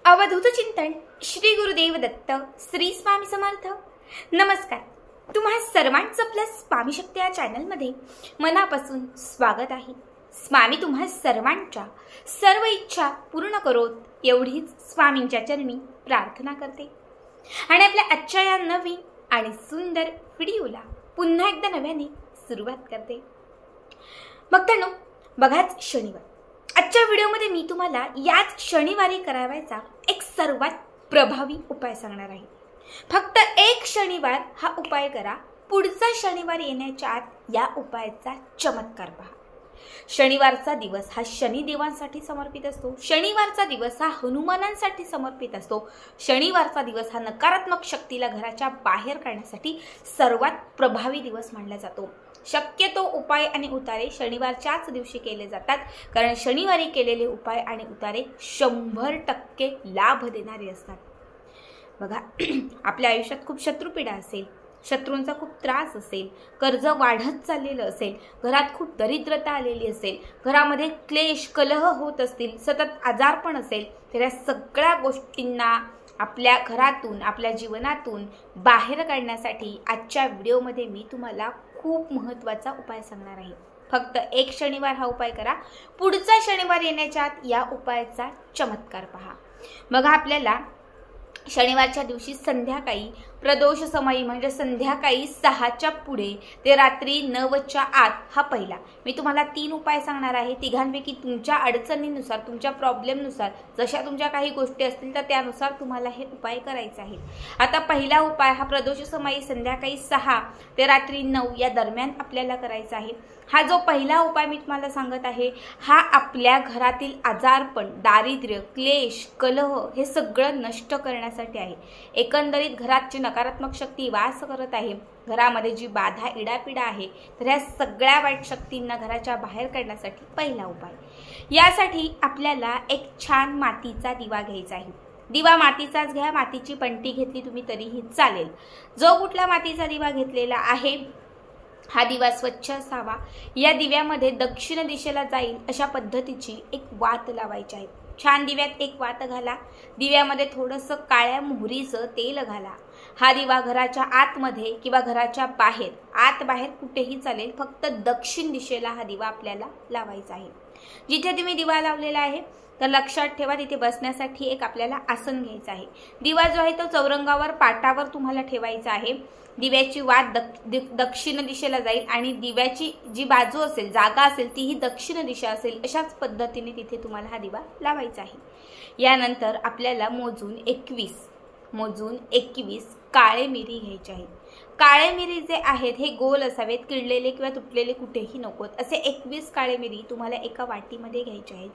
अवधूत चिंतन श्री गुरुदेव दत्त श्री स्वामी समर्थ। नमस्कार, तुम्हा सर्वांचं आपल्या स्वामी शक्ती या चॅनलमध्ये मनापासून स्वागत आहे। स्वामी तुम्हा सर्वांच्या सर्व इच्छा पूर्ण करोत एवढीच स्वामींच्या चरणी प्रार्थना करते आणि आपल्या आजच्या या नवीन आणि सुंदर व्हिडिओला पुन्हा एकदा नव्याने सुरुवात करते। भक्तांनो, बघाच शनिवार, आजच्या व्हिडिओमध्ये मी तुम्हाला याच शनिवारी करावायचा एक सर्वात प्रभावी उपाय सांगणार आहे। फक्त एक शनिवार हा उपाय करा, पुढचा शनिवार येण्याच्या आत या उपायाचा चमत्कार पहा। शनिवारचा दिवस हा शनिदेवांसाठी समर्पित असतो। शनिवारचा दिवस हा हनुमानांसाठी समर्पित असतो। शनिवारचा दिवस हा नकारात्मक शक्तीला घराच्या बाहेर काढण्यासाठी सर्वात प्रभावी दिवस मानला जातो। शक्यतो उपाय आणि उतारे शनिवारच्याच दिवशी केले जातात, कारण शनिवारी केलेले उपाय आणि उतारे 100% लाभ देणारे असतात। बघा, आपल्या आयुष्यात खूप शत्रुपीडा असेल, शत्रूंचा खूप त्रास असेल, कर्ज वाढत चाललेलं असेल, घरात खूप दरिद्रता आलेली असेल, घरामध्ये क्लेश कलह होत असतील, सतत आजारपण असेल, तर या सगळ्या गोष्टींना आपल्या घरातून आपल्या जीवनातून बाहेर काढण्यासाठी आजच्या व्हिडिओमध्ये मी तुम्हाला खूप महत्त्वाचा उपाय सांगणार आहे। फक्त एक शनिवार हा उपाय करा, पुढचा शनिवार येण्याच्या आत या उपायाचा चमत्कार पहा। बघा, आपल्याला शनिवारच्या दिवशी संध्याकाळी प्रदोष समयी म्हणजे संध्याकाळी 6च्या पुढे ते रात्री 9च्या आत हा पहिला मी तुम्हाला 3 उपाय सांगणार आहे। तिघांपैकी तुमच्या अडचणीनुसार, तुमच्या प्रॉब्लेमनुसार, जशा तुमच्या काही गोष्टी असतील तर त्यानुसार तुम्हाला हे उपाय करायचे आहेत। आता पहिला उपाय हा प्रदोष समयी संध्याकाळी 6 ते रात्री 9 या दरम्यान आपल्याला करायचा आहे। हा जो पहिला उपाय मी तुम्हाला सांगत आहे, हा आपल्या घरातील आजारपण, दारिद्र्य, क्लेश, कलह हे सगळं नष्ट करण्यासाठी आहे। एकंदरीत घरात जी नकारात्मक शक्ती वास करत आहे, घरामध्ये जी बाधा इडापिडा आहे, तर ह्या सगळ्या वाईट शक्तींना घराच्या बाहेर काढण्यासाठी पहिला उपाय। यासाठी आपल्याला एक छान मातीचा दिवा घ्यायचा आहे। दिवा मातीचाच घ्या, मातीची पणती घेतली तुम्ही तरीही चालेल। जो कुठला मातीचा दिवा घेतलेला आहे हा दिवा स्वच्छ असावा। या दिव्यामध्ये दक्षिण दिशेला जाईल अशा पद्धतीची एक वात लावायची आहे। छान दिव्यात एक वात घाला, दिव्यामध्ये थोडंसं काळ्या मोहरीचं तेल घाला। हा दिवा घराच्या आतमध्ये किंवा घराच्या बाहेर, आत बाहेर कुठेही चालेल, फक्त दक्षिण दिशेला हा दिवा आपल्याला लावायचा आहे। जिथे तुम्ही दिवा लावलेला आहे तर लक्षात ठेवा, तिथे बसण्यासाठी एक आपल्याला आसन घ्यायचं आहे। दिवा जो आहे तो चौरंगावर, पाटावर तुम्हाला ठेवायचा आहे। दिव्याची वात दक्षिण दिशेला जाईल आणि दिव्याची जी बाजू असेल, जागा असेल, तीही दक्षिण दिशा असेल। अशाच पद्धतीने तिथे तुम्हाला हा दिवा लावायचा आहे। यानंतर आपल्याला मोजून 21 काळे मिरी घ्यायचे आहेत। काळे मिरी जे आहेत हे गोल असावेत, किडलेले किंवा तुटलेले कुठेही नकोत। असे 21 काळे मिरी तुम्हाला एका वाटीमध्ये घ्यायचे आहेत।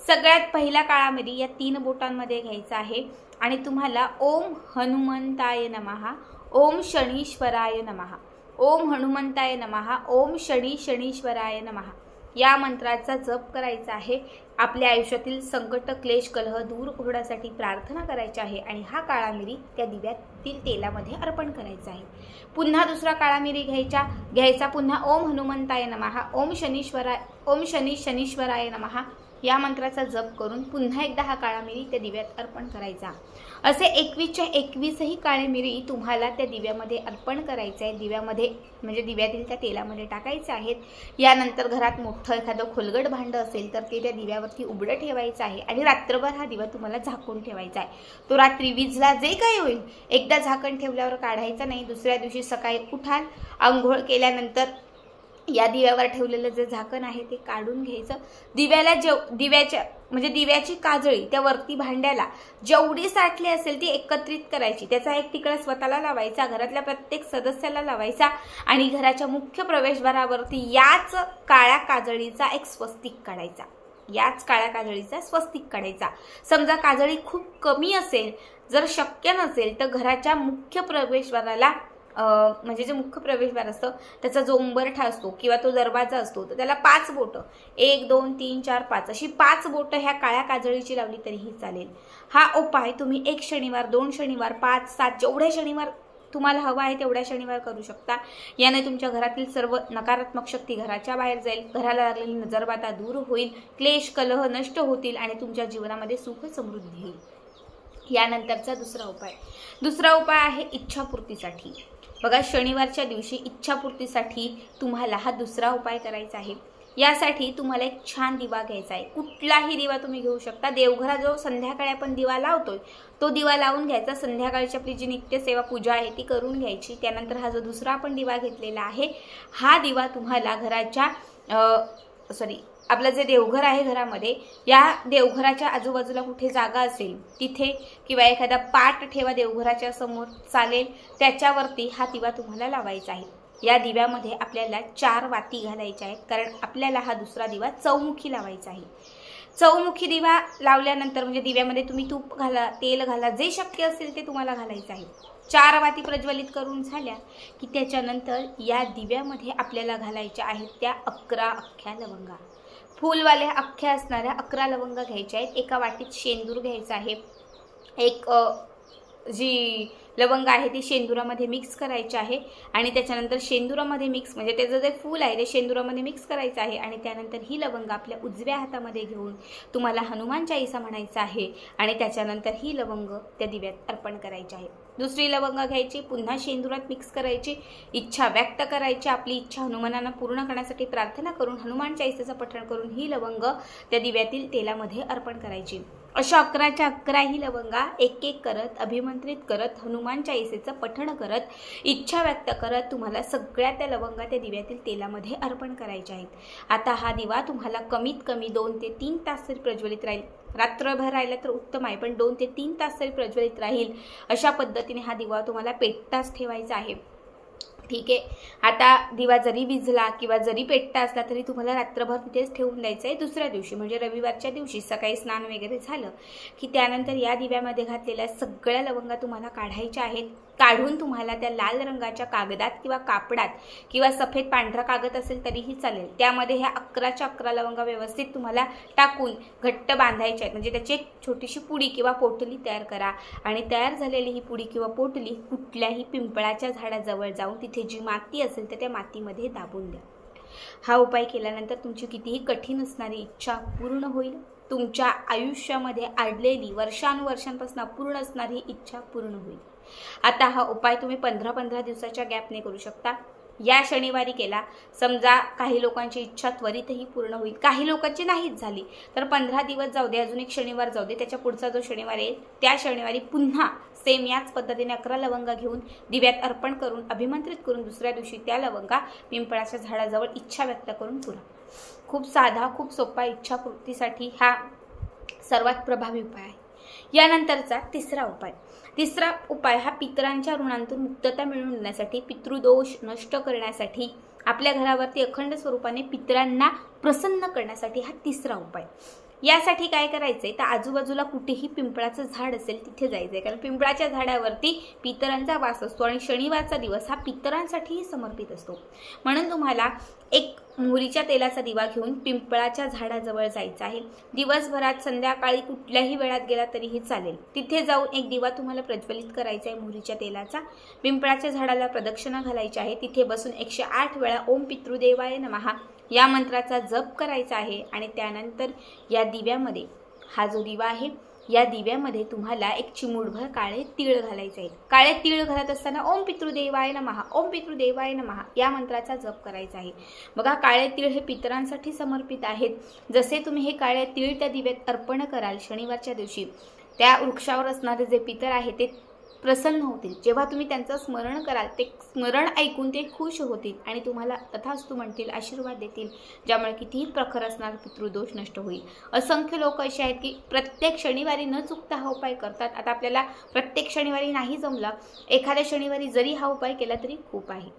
सगळ्यात पहिला काळा मिरी या 3 बोटांमध्ये घ्यायचा आहे आणि तुम्हाला ओम हनुमंताय नमः, ओम शनीश्वराय नमः, ओम हनुमंताय नमः, ओम शनीश्वराय नमः या मंत्राचा जप करायचा आहे। आपल्या आयुष्यातील संकट, क्लेश, कलह दूर होण्यासाठी प्रार्थना करायची आहे आणि हा काळा मिरी त्या दिव्यातील तेलामध्ये अर्पण करायचा आहे। पुन्हा दुसरा काळा मिरी घ्यायचा, पुन्हा ओम हनुमंताय नमः, ओम शनीश्वराय नमः या मंत्राचा जप करून पुन्हा एकदा हा काळा मिरी त्या दिव्यात अर्पण करायचा। असे 21च्या 21ही काळे मिरी तुम्हाला त्या दिव्यामध्ये अर्पण करायचे आहे। दिव्यामध्ये म्हणजे दिव्यातील त्या तेलामध्ये टाकायचे आहेत। यानंतर घरात मोठं एखादं खोलगट भांडं असेल तर ते त्या दिव्यावरती उघडं ठेवायचं आहे आणि रात्रभर हा दिवा तुम्हाला झाकून ठेवायचा आहे। तो रात्री विजला जे काही होईल, एकदा झाकण ठेवल्यावर काढायचा नाही। दुसऱ्या दिवशी सकाळी उठाल, आंघोळ केल्यानंतर या दिव्यावर ठेवलेलं जे झाकण आहे ते काढून घ्यायचं। दिव्याची काजळी त्या वरती भांड्याला जेवढी साठली असेल ती एकत्रित करायची। त्याचा एक तिकडा स्वतःला लावायचा, घरातल्या प्रत्येक सदस्याला लावायचा आणि घराच्या मुख्य प्रवेशद्वारावरती याच काळ्या काजळीचा एक स्वस्तिक काढायचा। समजा काजळी खूप कमी असेल, जर शक्य नसेल तर घराच्या मुख्य प्रवेशद्वाराला म्हणजे जे मुख्य प्रवेशद्वार असतं त्याचा जो उंबरठा असतो किंवा तो दरवाजा असतो तर त्याला 5 बोटं, 1 2 3 4 5 अशी 5 बोटं ह्या काळ्या काजळीची लावली तरीही चालेल। हा उपाय तुम्ही 1 शनिवार, 2 शनिवार, 5 7 जेवढे शनिवार तुम्हाला हवा आहे तेवढ्या शनिवार करू शकता। याने तुमच्या घरातील सर्व नकारात्मक शक्ती घराच्या बाहेर जाईल, घराला लागलेली नजरबाधा दूर होईल, क्लेश कलह नष्ट होतील आणि तुमच्या जीवनामध्ये सुख समृद्धी येईल। यानंतरचा दुसरा उपाय आहे इच्छापूर्तीसाठी। बघा, शनिवारच्या दिवशी इच्छापूर्तीसाठी तुम्हाला हा दुसरा उपाय करायचा आहे। यासाठी तुम्हाला एक छान दिवा घ्यायचा आहे। कुठलाही दिवा तुम्ही घेऊ शकता। देवघरात जो संध्याकाळी आपण दिवा लावतोय तो दिवा लावून घ्यायचा। संध्याकाळची आपली जी नित्यसेवा पूजा आहे ती करून घ्यायची। त्यानंतर हा जो दुसरा आपण दिवा घेतलेला आहे हा दिवा तुम्हाला घराच्या आपलं जे देवघर आहे घरामध्ये, या देवघराच्या आजूबाजूला कुठे जागा असेल तिथे किंवा एखादा पाट ठेवा देवघराच्या समोर, चालेल, त्याच्यावरती हा दिवा तुम्हाला लावायचा आहे। या दिव्यामध्ये आपल्याला 4 वाती घालायच्या आहेत, कारण आपल्याला हा दुसरा दिवा चौमुखी लावायचा आहे। चौमुखी दिवा लावल्यानंतर म्हणजे दिव्यामध्ये तुम्ही तूप घाला, तेल घाला, जे शक्य असेल ते तुम्हाला घालायचं आहे। 4 वाती प्रज्वलित करून झाल्या की त्याच्यानंतर या दिव्यामध्ये आपल्याला घालायच्या आहेत त्या 11 अख्ख्या लवंगा। फुलवाल्या अख्ख्या असणाऱ्या 11 लवंगा घ्यायच्या आहेत। एका वाटीत शेंदूर घ्यायचा आहे। एक जी लवंग आहे ती शेंदुरामध्ये मिक्स करायची आहे आणि त्याच्यानंतर शेंदुरामध्ये मिक्स म्हणजे त्याचं जे फूल आहे ते शेंदुरामध्ये मिक्स करायचं आहे आणि त्यानंतर ही लवंग आपल्या उजव्या हातामध्ये घेऊन तुम्हाला हनुमान चालीसा म्हणायचा आहे आणि त्याच्यानंतर ही लवंग त्या दिव्यात अर्पण करायची आहे। दुसरी लवंग घ्यायची, पुन्हा शेंदुरात मिक्स करायची, इच्छा व्यक्त करायची, आपली इच्छा हनुमानांना पूर्ण करण्यासाठी प्रार्थना करून हनुमान चालीसाचं पठण करून ही लवंग त्या दिव्यातील तेलामध्ये अर्पण करायची। अशा 11च्या 11 ही लवंगा एक एक करत अभिमंत्रित करत हनुमान चालीसेचं पठण करत इच्छा व्यक्त करत तुम्हाला सगळ्या त्या लवंगा त्या दिव्यातील तेलामध्ये अर्पण करायच्या आहेत। आता हा दिवा तुम्हाला कमीत कमी 2 ते 3 तास तरी प्रज्वलित राहील। रात्रभर राहिला तर उत्तम आहे, पण 2 ते 3 तास तरी प्रज्वलित राहील अशा पद्धतीने हा दिवा तुम्हाला पेटताच ठेवायचा आहे। ठीक आहे, आता दिवा जरी विझला किंवा जरी पेटता असला तरी तुम्हाला रात्रभर तिथेच ठेवून द्यायचं आहे। दुसऱ्या दिवशी म्हणजे रविवारच्या दिवशी सकाळी स्नान वगैरे झालं की त्यानंतर या दिव्यामध्ये घातलेल्या सगळ्या लवंगा तुम्हाला काढायच्या आहेत। काढून तुम्हाला त्या लाल रंगाच्या कागदात किंवा कापडात किंवा सफेद पांढरा कागद असेल तरीही चालेल, त्यामध्ये ह्या 11च्या 11 लवंगा व्यवस्थित तुम्हाला टाकून घट्ट बांधायच्या आहेत। म्हणजे त्याची एक छोटीशी पुडी किंवा पोटली तयार करा आणि तयार झालेली ही पुडी किंवा पोटली कुठल्याही पिंपळाच्या झाडाजवळ जाऊन तिथे जी माती असेल तर त्या मातीमध्ये दाबून द्या। हा उपाय केल्यानंतर तुमची कितीही कठीण असणारी इच्छा पूर्ण होईल। तुमच्या आयुष्यामध्ये अडलेली वर्षानुवर्षांपासून अपूर्ण असणारी इच्छा पूर्ण होईल। आता हा उपाय तुम्ही 15-15 दिवसाच्या गॅपने करू शकता। या शनिवारी केला, समजा काही लोकांची इच्छा त्वरितही पूर्ण होईल, काही लोकांची नाहीच झाली तर 15 दिवस जाऊ दे, अजून एक शनिवार जाऊ दे, त्याच्या पुढचा जो शनिवार येईल त्या शनिवारी पुन्हा सेम याच पद्धतीने 11 लवंगा घेऊन दिव्यात अर्पण करून अभिमंत्रित करून दुसऱ्या दिवशी त्या लवंगा पिंपळाच्या झाडाजवळ इच्छा व्यक्त करून पुरा। खूप साधा, खूप सोपा इच्छापूर्तीसाठी हा सर्वात प्रभावी उपाय आहे। यानंतरचा तिसरा उपाय हा पितरांच्या ऋणांतून मुक्तता मिळवून देण्यासाठी, पितृदोष नष्ट करण्यासाठी, आपल्या घरावरती अखंड स्वरूपाने पितरांना प्रसन्न करण्यासाठी हा तिसरा उपाय। यासाठी काय करायचंय तर आजूबाजूला कुठेही पिंपळाचं झाड असेल तिथे जायचंय, कारण पिंपळाच्या झाडावरती पितरांचा वास असतो आणि शनिवारचा दिवस हा पितरांसाठीही समर्पित असतो। म्हणून तुम्हाला एक मोहरीच्या तेलाचा दिवा घेऊन पिंपळाच्या झाडाजवळ जायचं आहे। दिवसभरात संध्याकाळी कुठल्याही वेळात गेला तरीही चालेल, तिथे जाऊन एक दिवा तुम्हाला प्रज्वलित करायचा आहे मोहरीच्या तेलाचा। पिंपळाच्या झाडाला प्रदक्षिणा घालायची आहे, तिथे बसून 108 वेळा ओम पितृदेवाय नमः या मंत्राचा जप करायचा आहे आणि त्यानंतर या दिव्यामध्ये, हा जो दिवा आहे या दिव्यामध्ये तुम्हाला एक चिमूटभर काळे तीळ घालायचे आहेत। काळे तीळ घालत असताना ओम पितृदेवाय नमः ओम पितृदेवाय नमः या मंत्राचा जप करायचा आहे। बघा, काळे तीळ हे पितरांसाठी समर्पित आहेत। जसे तुम्ही हे काळे तीळ त्या दिव्यात अर्पण कराल शनिवारच्या दिवशी, त्या वृक्षावर असणारे जे पितर आहे ते प्रसन्न होतील। जेव्हा तुम्ही त्यांचं स्मरण कराल ते स्मरण ऐकून ते खुश होतील आणि तुम्हाला तथास्तु म्हणतील, आशीर्वाद देतील, ज्यामुळे कितीही प्रखर असणारा पितृदोष नष्ट होईल। असंख्य लोक असे आहेत की प्रत्येक शनिवारी न चुकता हा उपाय करतात। आता आपल्याला प्रत्येक शनिवारी नाही जमला, एखाद्या शनिवारी जरी हा उपाय केला तरी खूप आहे।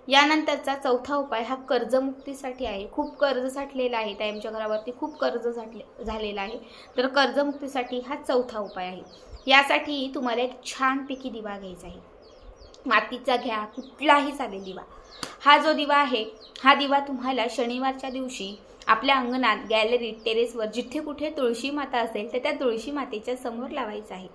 यानंतरचा चौथा उपाय हा कर्जमुक्तीसाठी आहे। खूप कर्ज साठलेला आहे, आमच्या घरावरती खूप कर्ज झालेला आहे, तर कर्जमुक्तीसाठी हा चौथा उपाय आहे। यासाठी तुम्हाला एक छानपैकी दिवा घ्यायचा आहे, मातीचा घ्या, कुठलाही चालेल दिवा। हा जो दिवा आहे हा दिवा तुम्हाला शनिवारच्या दिवशी आपल्या अंगणात, गॅलरीत, टेरेसवर जिथे कुठे तुळशी माता असेल तर त्या तुळशी मातेच्या समोर लावायचा आहे।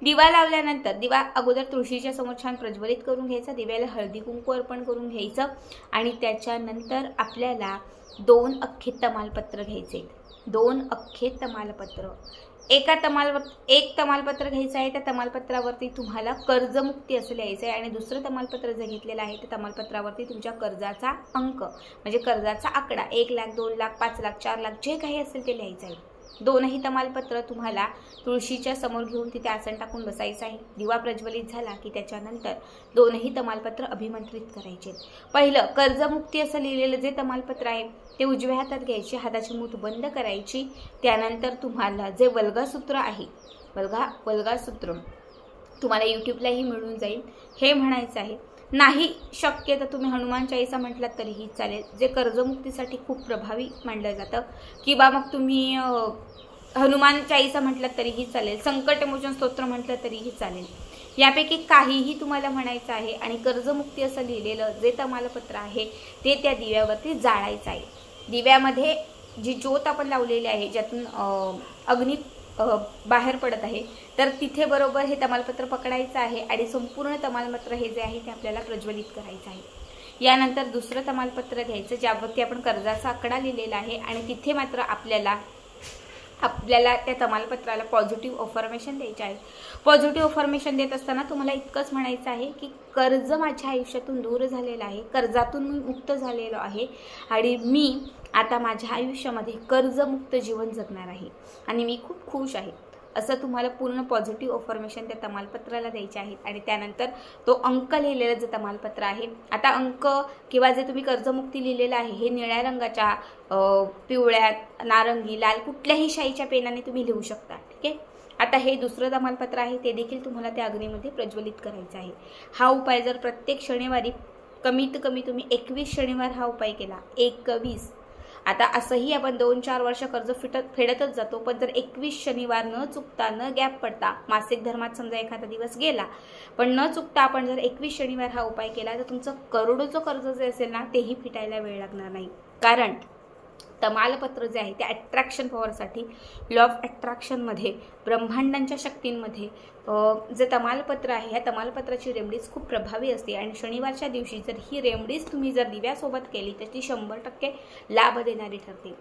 दिवा लावल्यानंतर दिवा अगोदर तुळशीच्या समोर छान प्रज्वलित करून घ्यायचा, दिव्याला हळदी कुंकू अर्पण करून घ्यायचं आणि त्याच्यानंतर आपल्याला 2 अख्खे तमालपत्र घ्यायचे, 2 अख्खे तमालपत्र। एक तमालपत्र घ्यायचं आहे, त्या तमालपत्रावरती तुम्हाला कर्जमुक्ती असं लिहायचं आहे आणि दुसरं तमालपत्र जे घेतलेलं आहे त्या तमालपत्रावरती तुमच्या कर्जाचा अंक म्हणजे कर्जाचा आकडा 1 लाख 2 लाख 5 लाख 4 लाख जे काही असेल ते लिहायचं आहे। दोनही तमालपत्र तुम्हाला तुळशीच्या समोर घेऊन तिथे आसन टाकून बसायचं आहे। दिवा प्रज्वलित झाला की त्याच्यानंतर दोनही तमालपत्र अभिमंत्रित करायचे। पहिलं कर्जमुक्ती असं लिहिलेलं जे तमालपत्र आहे ते उजव्या हातात घ्यायचे, हाताची मूठ बंद करायची। त्यानंतर तुम्हाला जे वल्गासूत्र आहे, वल्गासूत्र तुम्हाला यूट्यूबलाही मिळून जाईल, हे म्हणायचं आहे। नाही शक्य तर तुम्ही हनुमान चालीसा म्हटलात तरीही चालेल, जे कर्जमुक्तीसाठी खूप प्रभावी मानलं जातं, किंवा मग तुम्ही हनुमान चालीसा म्हटलात तरीही चालेल, संकटमोचन स्तोत्र म्हटलं तरीही चालेल। यापैकी काहीही तुम्हाला म्हणायचं आहे आणि कर्जमुक्ती असं लिहिलेलं जे तमालपत्र आहे ते त्या दिव्यावरती जाळायचं आहे। दिव्यामध्ये जी ज्योत आपण लावलेली आहे, ज्यातून अग्नी बाहेर पडत आहे, तर तिथे बरोबर हे तमालपत्र पकडायचं आहे आणि संपूर्ण तमालपत्र हे जे आहे ते आपल्याला प्रज्वलित करायचं आहे। यानंतर दुसरं तमालपत्र घ्यायचं ज्यावरती आपण कर्जाचा आकडा लिहिलेला आहे आणि तिथे मात्र आपल्याला त्या तमालपत्राला पॉझिटिव्ह अफर्मेशन द्यायचे आहे। पॉझिटिव्ह अफर्मेशन देत असताना तुम्हाला इतकंच म्हणायचं आहे की कर्ज माझ्या आयुष्यातून दूर झालेलं आहे, कर्जातून मी मुक्त झालेलो आहे आणि मी आता माझ्या आयुष्यामध्ये कर्जमुक्त जीवन जगणार आहे आणि मी खूप खुश आहे, असं तुम्हाला पूर्ण पॉझिटिव्ह अफर्मेशन त्या तमालपत्राला द्यायचे आहेत। आणि त्यानंतर तो अंक लिहिलेलं जे तमालपत्र आहे, आता अंक किंवा जे तुम्ही कर्जमुक्ती लिहिलेलं आहे हे निळ्या रंगाच्या, पिवळ्या, नारंगी, लाल कुठल्याही शाईच्या पेनाने तुम्ही लिहू शकता, ठीक आहे। आता हे दुसरं तमालपत्र आहे ते देखील तुम्हाला त्या अग्नीमध्ये प्रज्वलित करायचं आहे। हा उपाय जर प्रत्येक शनिवारी कमीत कमी तुम्ही 21 शनिवार हा उपाय केला, 21, आता असंही आपण 2-4 वर्ष कर्ज फेडतच जातो, पण जर 21 शनिवार न चुकता न गॅप पडता, मासिक धर्मात समजा एखादा दिवस गेला पण न चुकता आपण जर 21 शनिवार हा उपाय केला तर तुमचं करोडोचं कर्ज जे असेल ना तेही फिटायला वेळ लागणार नाही। कारण तमालपत्र जे आहे ते अट्रॅक्शन पॉवरसाठी, लॉ ऑफ अट्रॅक्शनमध्ये, ब्रह्मांडांच्या शक्तींमध्ये जे तमालपत्र आहे ह्या तमालपत्राची रेमडीज खूप प्रभावी असते आणि शनिवारच्या दिवशी जर ही रेमडीज तुम्ही जर दिव्यासोबत केली तर ती 100% लाभ देणारी ठरते।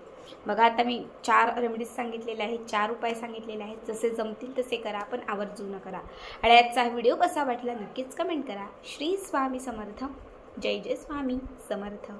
बघा आता मी 4 रेमडीज सांगितलेले आहेत, 4 उपाय सांगितलेले आहेत, जसे जमतील तसे करा, पण आवर्जून करा। आणि आजचा व्हिडिओ कसा वाटला नक्कीच कमेंट करा। श्री स्वामी समर्थ, जय जय स्वामी समर्थ।